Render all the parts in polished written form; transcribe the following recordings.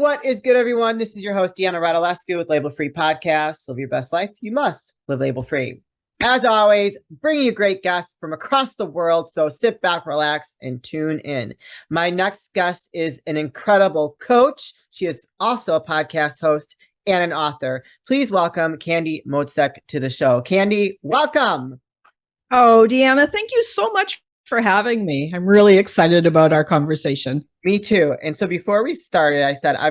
What is good, everyone? This is your host, Deanna Radulescu with Label Free Podcast. Live your best life. You must live label free. As always, bringing you great guests from across the world. So sit back, relax, and tune in. My next guest is an incredible coach. She is also a podcast host and an author. Please welcome Candy Motzek to the show. Candy, welcome. Oh, Deanna, thank you so much for having me. I'm really excited about our conversation. Me too. And so before we started, I said, I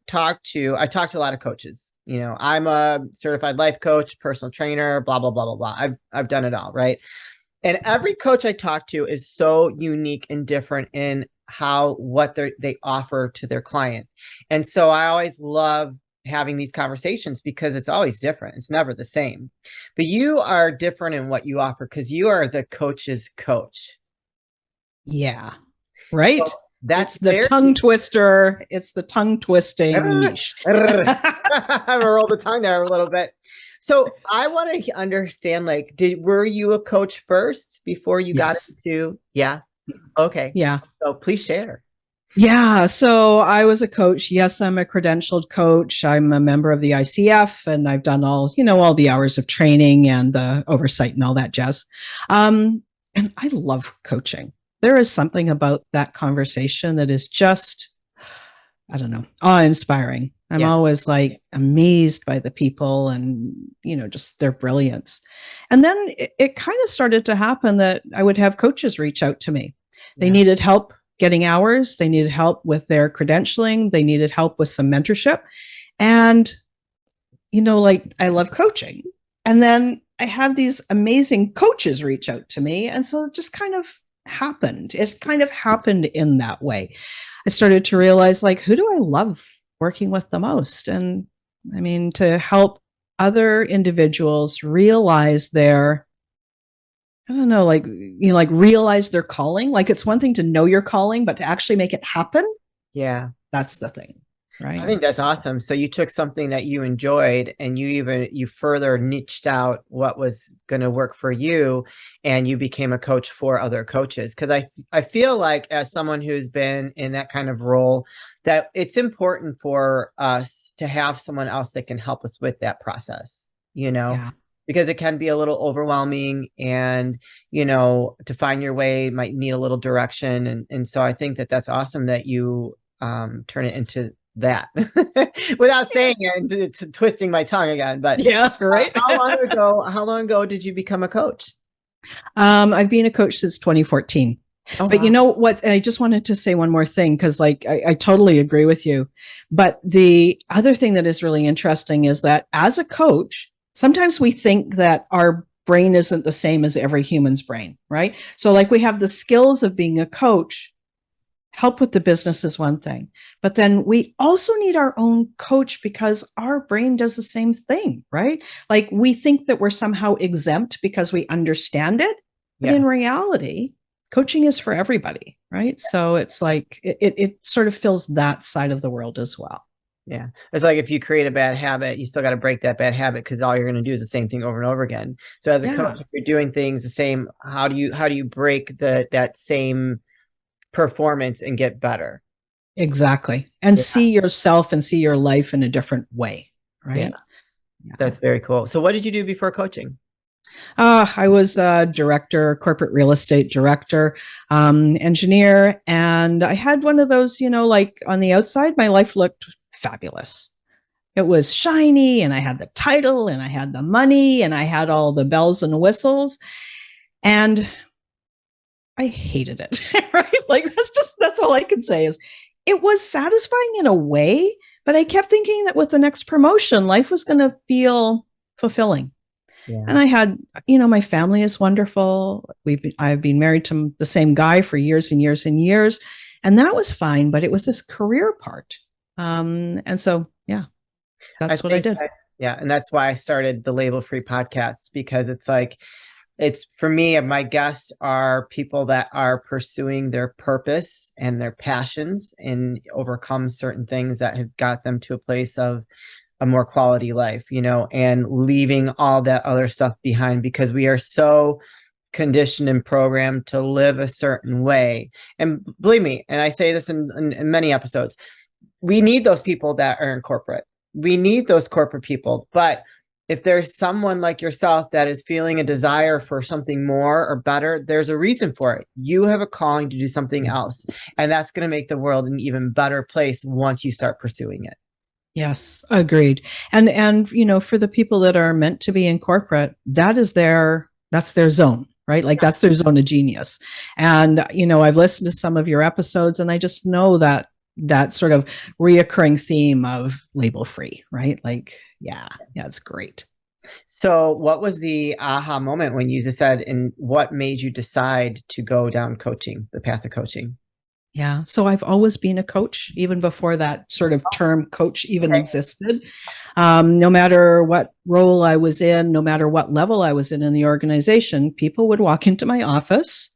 talked to a lot of coaches. You know, I'm a certified life coach, personal trainer, blah, blah, blah, blah, blah. I've done it all, right? And every coach I talk to is so unique and different in what they offer to their client. And so I always love having these conversations because it's always different. It's never the same. But you are different in what you offer because you are the coach's coach. Yeah. Right. So that's the tongue twister. It's the tongue twisting niche. I rolled the tongue there a little bit. So I want to understand, were you a coach first before you got into? Yeah. Okay. Yeah. So please share. Yeah. So I was a coach. Yes, I'm a credentialed coach. I'm a member of the ICF and I've done all the hours of training and the oversight and all that jazz. And I love coaching. There is something about that conversation that is just, I don't know, awe-inspiring. I'm always amazed by the people and, just their brilliance. And then it kind of started to happen that I would have coaches reach out to me. They needed help getting hours. They needed help with their credentialing. They needed help with some mentorship. And, I love coaching. And then I had these amazing coaches reach out to me. And so it just kind of happened. It kind of happened in that way. I started to realize, who do I love working with the most? And I mean, to help other individuals realize their, realize their calling. It's one thing to know your calling, but to actually make it happen. Yeah. That's the thing. Right. I think that's awesome. So you took something that you enjoyed and you further niched out what was going to work for you, and you became a coach for other coaches. Because I feel like, as someone who's been in that kind of role, that it's important for us to have someone else that can help us with that process, because it can be a little overwhelming, and, to find your way might need a little direction. And so I think that that's awesome that you turn it into that without saying it and it's twisting my tongue again. But yeah, right. How long ago did you become a coach? I've been a coach since 2014. Oh, but wow. You know what? I just wanted to say one more thing, because I totally agree with you. But the other thing that is really interesting is that as a coach, sometimes we think that our brain isn't the same as every human's brain, right? So we have the skills of being a coach. Help with the business is one thing, but then we also need our own coach because our brain does the same thing, right? We think that we're somehow exempt because we understand it, but in reality, coaching is for everybody, right? Yeah. So it's it sort of fills that side of the world as well. Yeah. It's like if you create a bad habit, you still got to break that bad habit, because all you're going to do is the same thing over and over again. So as a coach, if you're doing things the same, how do you break that same performance and get better? Exactly. And see yourself and see your life in a different way, right? Yeah. That's very cool. So what did you do before coaching? I was a director, corporate real estate director, engineer, and I had one of those, on the outside, my life looked fabulous. It was shiny, and I had the title, and I had the money, and I had all the bells and whistles, and I hated it, right? That's all I can say is it was satisfying in a way, but I kept thinking that with the next promotion, life was going to feel fulfilling. Yeah. And I had, my family is wonderful. I've been married to the same guy for years and years and years, and that was fine, but it was this career part. And so, that's what I did. And that's why I started the Label Free podcasts, because it's for me, my guests are people that are pursuing their purpose and their passions and overcome certain things that have got them to a place of a more quality life, and leaving all that other stuff behind, because we are so conditioned and programmed to live a certain way. And believe me, and I say this in many episodes, we need those people that are in corporate. We need those corporate people. But if there's someone like yourself that is feeling a desire for something more or better, there's a reason for it. You have a calling to do something else. And that's going to make the world an even better place once you start pursuing it. Yes, agreed. And you know, for the people that are meant to be in corporate, that's their zone, right? Like that's their zone of genius. And you know, I've listened to some of your episodes and I just know that sort of reoccurring theme of label free, right? Like, yeah, it's great. So, what was the aha moment when you just said, and what made you decide to go down coaching, the path of coaching? Yeah. So I've always been a coach, even before that sort of term coach even existed. No matter what role I was in, no matter what level I was in the organization, people would walk into my office,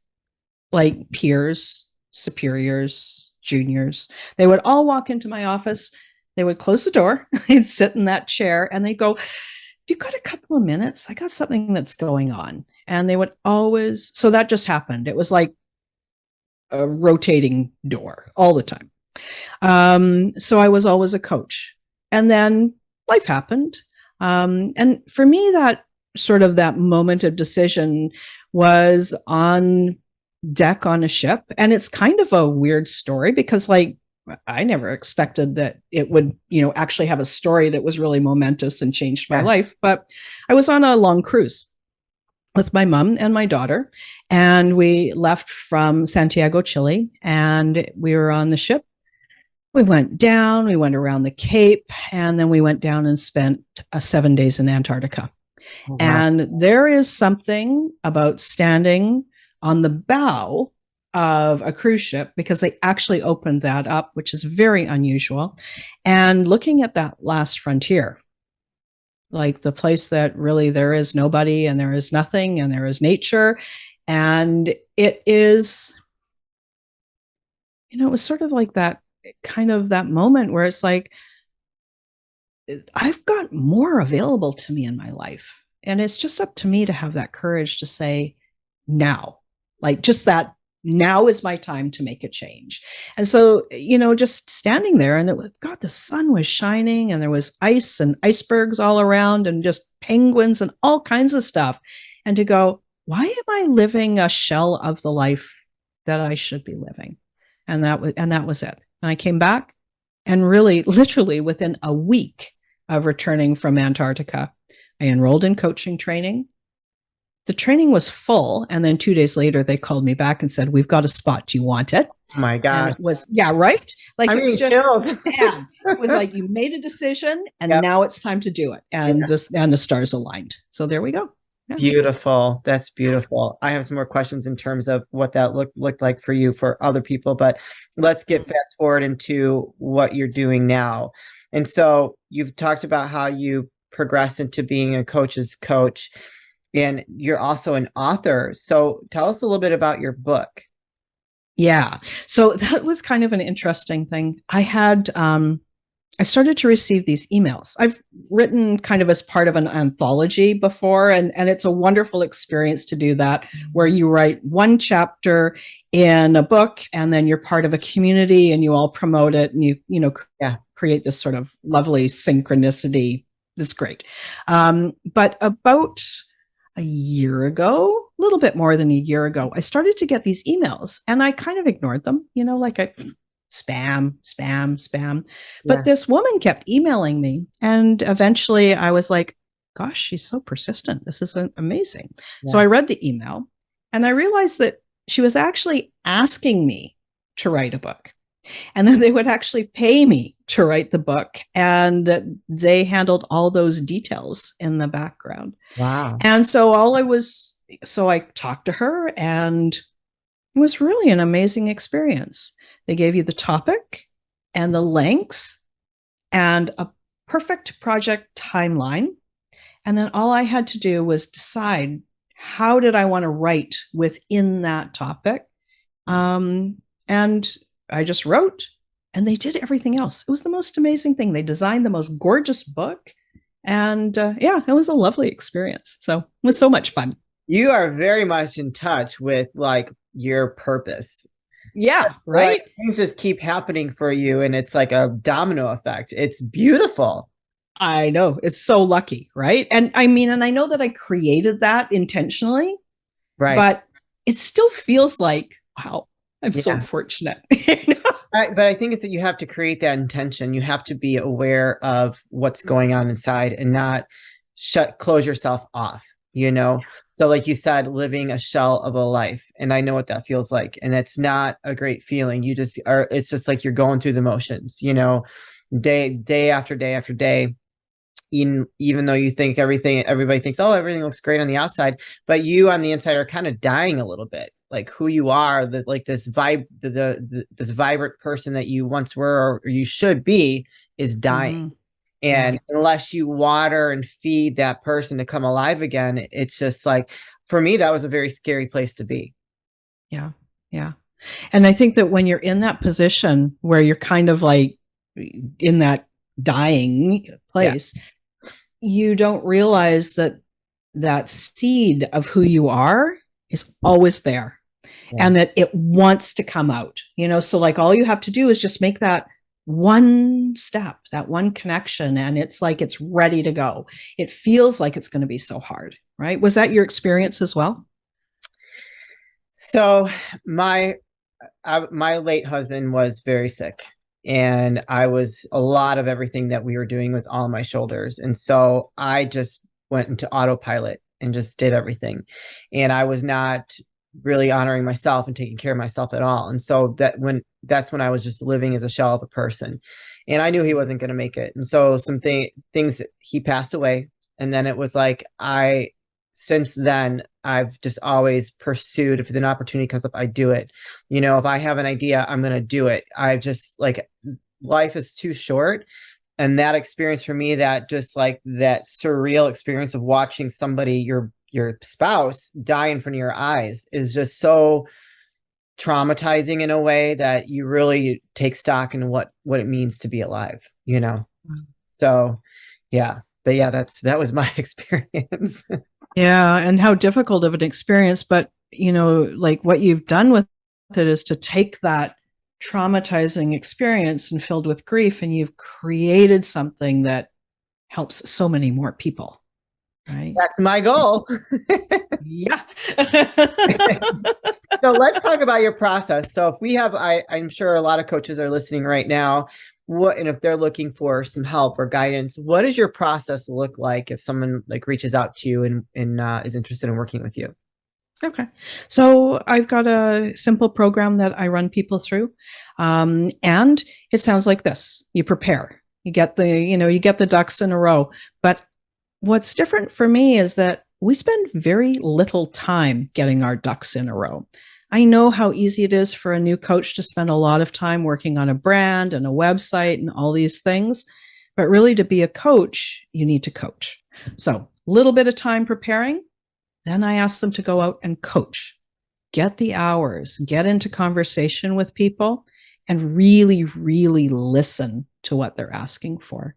like peers, superiors, juniors. They would all walk into my office. They would close the door, they'd sit in that chair, and they'd go, "You got a couple of minutes? I got something that's going on." And they would always, so that just happened. It was like a rotating door all the time. So I was always a coach. And then life happened. And for me, that sort of that moment of decision was on deck on a ship. And it's kind of a weird story because, like, I never expected that it would, you know, actually have a story that was really momentous and changed my life. But I was on a long cruise with my mom and my daughter, and we left from Santiago, Chile, and we were on the ship. We went down, we went around the Cape, and then we went down and spent 7 days in Antarctica. Oh, wow. And there is something about standing on the bow of a cruise ship, because they actually opened that up, which is very unusual, and looking at that last frontier, like the place that really there is nobody and there is nothing and there is nature. And it is, you know, it was sort of like that kind of that moment where it's like, I've got more available to me in my life. And it's just up to me to have that courage to say, now, like just that now is my time to make a change. And so, you know, just standing there, and it was, God, the sun was shining and there was ice and icebergs all around and just penguins and all kinds of stuff. And to go, why am I living a shell of the life that I should be living? And that was it. And I came back, and really, literally within a week of returning from Antarctica, I enrolled in coaching training. The training was full. And then 2 days later, they called me back and said, "We've got a spot. Do you want it?" Oh my God. It was, yeah, right. Like, it was just, yeah, it was like, you made a decision and now it's time to do it. And the stars aligned. So there we go. Yeah. Beautiful. That's beautiful. I have some more questions in terms of what that looked like for you, for other people, but let's get fast forward into what you're doing now. And so you've talked about how you progressed into being a coach's coach, and you're also an author. So tell us a little bit about your book. Yeah. So that was kind of an interesting thing. I had, I started to receive these emails. I've written kind of as part of an anthology before, and it's a wonderful experience to do that, where you write one chapter in a book and then you're part of a community and you all promote it, and you create this sort of lovely synchronicity. That's great. But about a year ago, a little bit more than a year ago, I started to get these emails, and I kind of ignored them, you know, like spam. But this woman kept emailing me, and eventually I was like, gosh, she's so persistent. This is amazing. Yeah. So I read the email, and I realized that she was actually asking me to write a book. And then they would actually pay me to write the book, and they handled all those details in the background. Wow. And so I talked to her, and it was really an amazing experience. They gave you the topic and the length and a perfect project timeline. And then all I had to do was decide, how did I want to write within that topic? And I just wrote, and they did everything else. It was the most amazing thing. They designed the most gorgeous book. And it was a lovely experience. So it was so much fun. You are very much in touch with like your purpose. Yeah, Like right. things just keep happening for you, and it's like a domino effect. It's beautiful. I know. It's so lucky, right? And I mean, and I know that I created that intentionally, Right. but it still feels like, wow, I'm so Yeah. fortunate. But I think it's that you have to create that intention. You have to be aware of what's going on inside and not close yourself off, you know? So like you said, living a shell of a life. And I know what that feels like. And it's not a great feeling. You just are, it's just like you're going through the motions, you know, day after day after day. Even though you think everybody thinks, oh, everything looks great on the outside, but you on the inside are kind of dying a little bit, like who you are, like this this vibrant person that you once were or you should be is dying. Mm-hmm. Yeah. And unless you water and feed that person to come alive again, it's just like, for me, that was a very scary place to be. Yeah. Yeah. And I think that when you're in that position where you're kind of like in that dying Yeah. place, you don't realize that that seed of who you are is always there Yeah. and that it wants to come out, so like all you have to do is just make that one step, that one connection, and it's like it's ready to go. It feels like it's going to be so hard, right? Was that your experience as well? So my my late husband was very sick, and I was a lot of everything that we were doing was all on my shoulders. And so I just went into autopilot and just did everything. And I was not really honoring myself and taking care of myself at all. And so that's when I was just living as a shell of a person. And I knew he wasn't going to make it. And so things he passed away. And then it was like since then, I've just always pursued, if an opportunity comes up, I do it. You know, if I have an idea, I'm going to do it. I just like, life is too short. And that experience for me, that just like that surreal experience of watching somebody, your spouse, die in front of your eyes is just so traumatizing in a way that you really take stock in what it means to be alive, you know? So yeah, but yeah, that was my experience. Yeah, and how difficult of an experience, but like what you've done with it is to take that traumatizing experience and filled with grief, and you've created something that helps so many more people, right? That's my goal. Yeah. So let's talk about your process. So if we have, I'm sure a lot of coaches are listening right now. And if they're looking for some help or guidance, what does your process look like if someone like reaches out to you and is interested in working with you? Okay. So I've got a simple program that I run people through. And it sounds like this. You prepare. You get the ducks in a row. But what's different for me is that we spend very little time getting our ducks in a row. I know how easy it is for a new coach to spend a lot of time working on a brand and a website and all these things. But really, to be a coach, you need to coach. So a little bit of time preparing. Then I ask them to go out and coach, get the hours, get into conversation with people, and really, really listen to what they're asking for.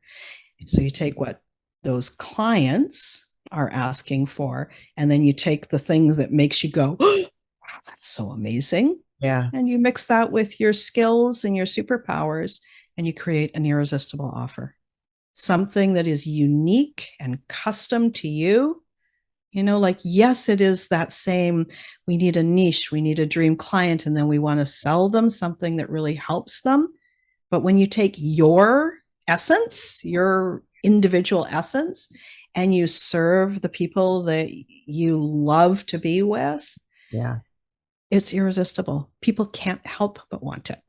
So you take what those clients are asking for, and then you take the things that makes you go, oh, wow, that's so amazing. Yeah. And you mix that with your skills and your superpowers, and you create an irresistible offer. Something that is unique and custom to you. Like, yes, it is that same, we need a niche, we need a dream client, and then we want to sell them something that really helps them. But when you take your essence, your individual essence, and you serve the people that you love to be with, Yeah. it's irresistible. People can't help but want it,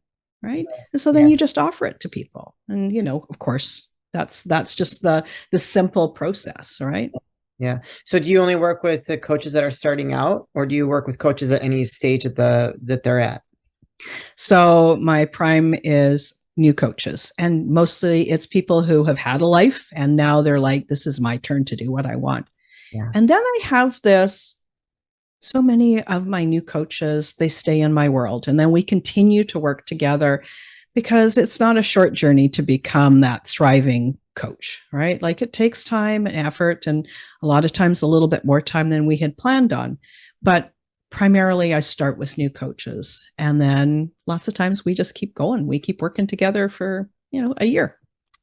right? And so then Yeah. you just offer it to people. And, of course, that's just the simple process, right? Yeah. So do you only work with the coaches that are starting out, or do you work with coaches at any stage that they're at? So my prime is new coaches, and mostly it's people who have had a life and now they're like, this is my turn to do what I want. Yeah. And then I have this, so many of my new coaches, they stay in my world, and then we continue to work together because it's not a short journey to become that thriving coach, right? Like, it takes time and effort, and a lot of times a little bit more time than we had planned on. But primarily I start with new coaches, and then lots of times we just keep going. We keep working together for, a year.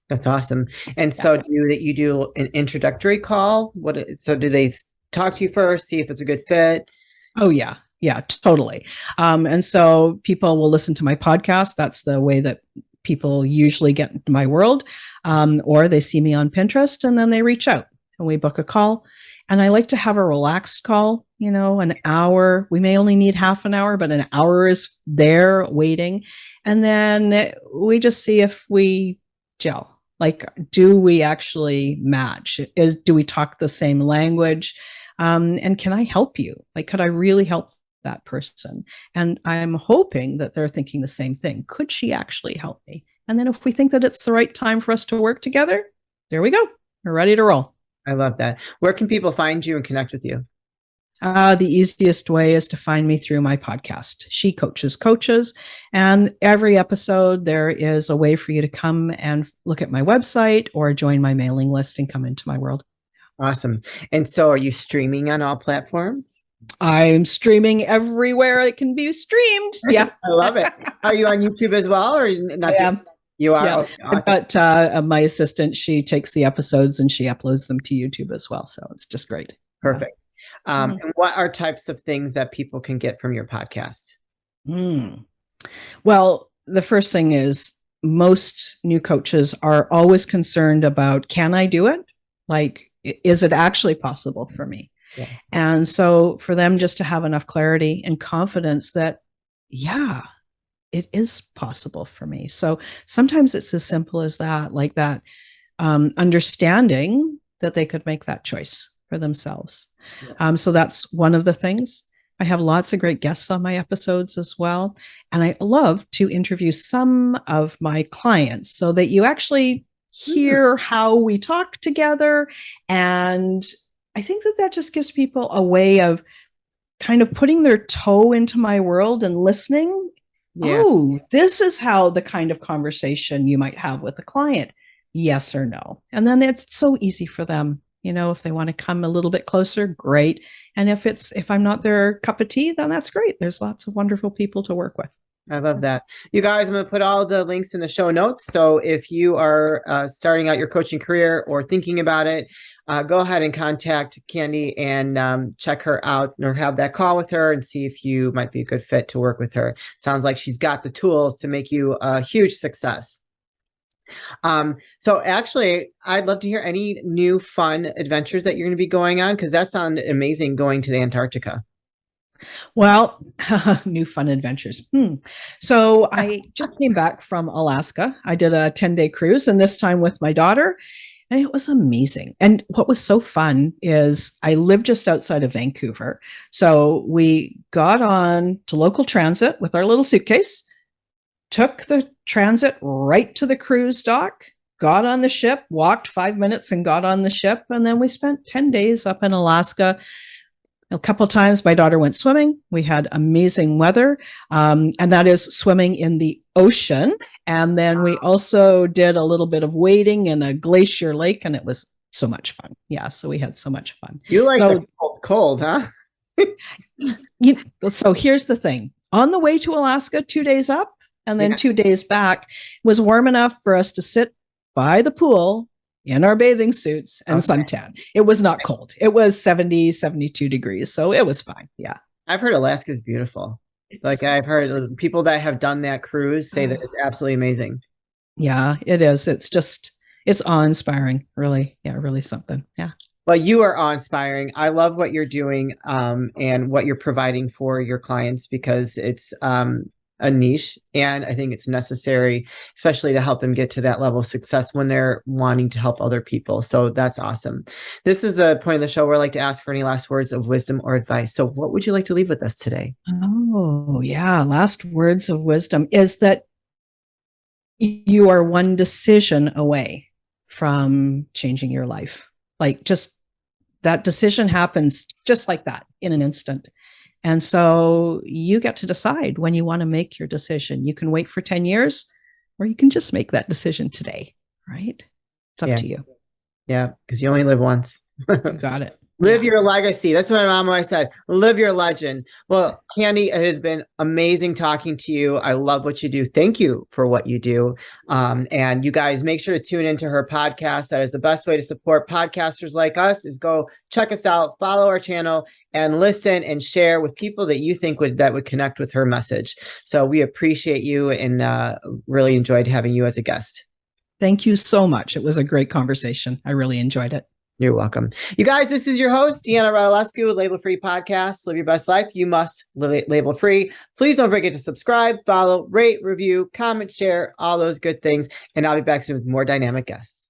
That's awesome. And Yeah. so you do an introductory call? So do they talk to you first, see if it's a good fit? Oh yeah. Yeah, totally. And so people will listen to my podcast. That's the way that people usually get into my world. Or they see me on Pinterest and then they reach out and we book a call. And I like to have a relaxed call, an hour. We may only need half an hour, but an hour is there waiting. And then we just see if we gel. Like, do we actually match? Do we talk the same language? And can I help you? Like, could I really help that person? And I'm hoping that they're thinking the same thing. Could she actually help me? And then if we think that it's the right time for us to work together, there we go. We're ready to roll. I love that. Where can people find you and connect with you? The easiest way is to find me through my podcast, She Coaches Coaches. And every episode, there is a way for you to come and look at my website or join my mailing list and come into my world. Awesome. And so are you streaming on all platforms? I'm streaming everywhere it can be streamed. Yeah. I love it. Are you on YouTube as well, or not? Yeah. You are? Yeah. Okay, awesome. But my assistant, she takes the episodes and she uploads them to YouTube as well. So it's just great. Perfect. And what are types of things that people can get from your podcast? Well, the first thing is most new coaches are always concerned about, can I do it? Like, is it actually possible for me? Yeah. And so for them just to have enough clarity and confidence that, yeah, it is possible for me. So sometimes it's as simple as that, like that, understanding that they could make that choice for themselves. Yeah. So that's one of the things. I have lots of great guests on my episodes as well. And I love to interview some of my clients so that you actually hear how we talk together. And I think that just gives people a way of kind of putting their toe into my world and listening. Yeah. Oh, this is how the kind of conversation you might have with a client. Yes or no. And then it's so easy for them. If they want to come a little bit closer, great. And if I'm not their cup of tea, then that's great. There's lots of wonderful people to work with. I love that. You guys, I'm going to put all the links in the show notes. So if you are starting out your coaching career or thinking about it, go ahead and contact Candy and check her out or have that call with her and see if you might be a good fit to work with her. Sounds like she's got the tools to make you a huge success. So actually, I'd love to hear any new fun adventures that you're going to be going on, because that sounded amazing, going to the Antarctica. Well, new fun adventures. So I just came back from Alaska. I did a 10-day cruise, and this time with my daughter, and it was amazing. And what was so fun is I live just outside of Vancouver. So we got on to local transit with our little suitcase, took the transit right to the cruise dock, got on the ship, walked 5 minutes and got on the ship. And then we spent 10 days up in Alaska. A couple of times my daughter went swimming. We had amazing weather. And that is swimming in the ocean. And then we also did a little bit of wading in a glacier lake, and it was so much fun. Yeah. So we had so much fun. You like the cold, huh? So here's the thing. On the way to Alaska, 2 days up, and then 2 days back, was warm enough for us to sit by the pool in our bathing suits and suntan. It was not cold. It was 70, 72 degrees. So it was fine. Yeah. I've heard Alaska is beautiful. Like, I've heard people that have done that cruise say that it's absolutely amazing. Yeah, it is. It's awe-inspiring, really. Yeah, really something. Yeah. Well, you are awe-inspiring. I love what you're doing and what you're providing for your clients, because it's a niche, and I think it's necessary, especially to help them get to that level of success when they're wanting to help other people. So that's awesome. This is the point of the show where I like to ask for any last words of wisdom or advice. So what would you like to leave with us today? Oh, yeah. Last words of wisdom is that you are one decision away from changing your life. Like, just that decision happens just like that in an instant. And so you get to decide when you want to make your decision. You can wait for 10 years, or you can just make that decision today, right? It's up to you. Yeah, because you only live once. You got it. Live your legacy. That's what my mom always said. Live your legend. Well, Candy, it has been amazing talking to you. I love what you do. Thank you for what you do. And you guys make sure to tune into her podcast. That is the best way to support podcasters like us is go check us out, follow our channel, and listen and share with people that you think would connect with her message. So we appreciate you and really enjoyed having you as a guest. Thank you so much. It was a great conversation. I really enjoyed it. You're welcome. You guys, this is your host, Deanna Radulescu with Label Free Podcast. Live your best life. You must live it label free. Please don't forget to subscribe, follow, rate, review, comment, share, all those good things. And I'll be back soon with more dynamic guests.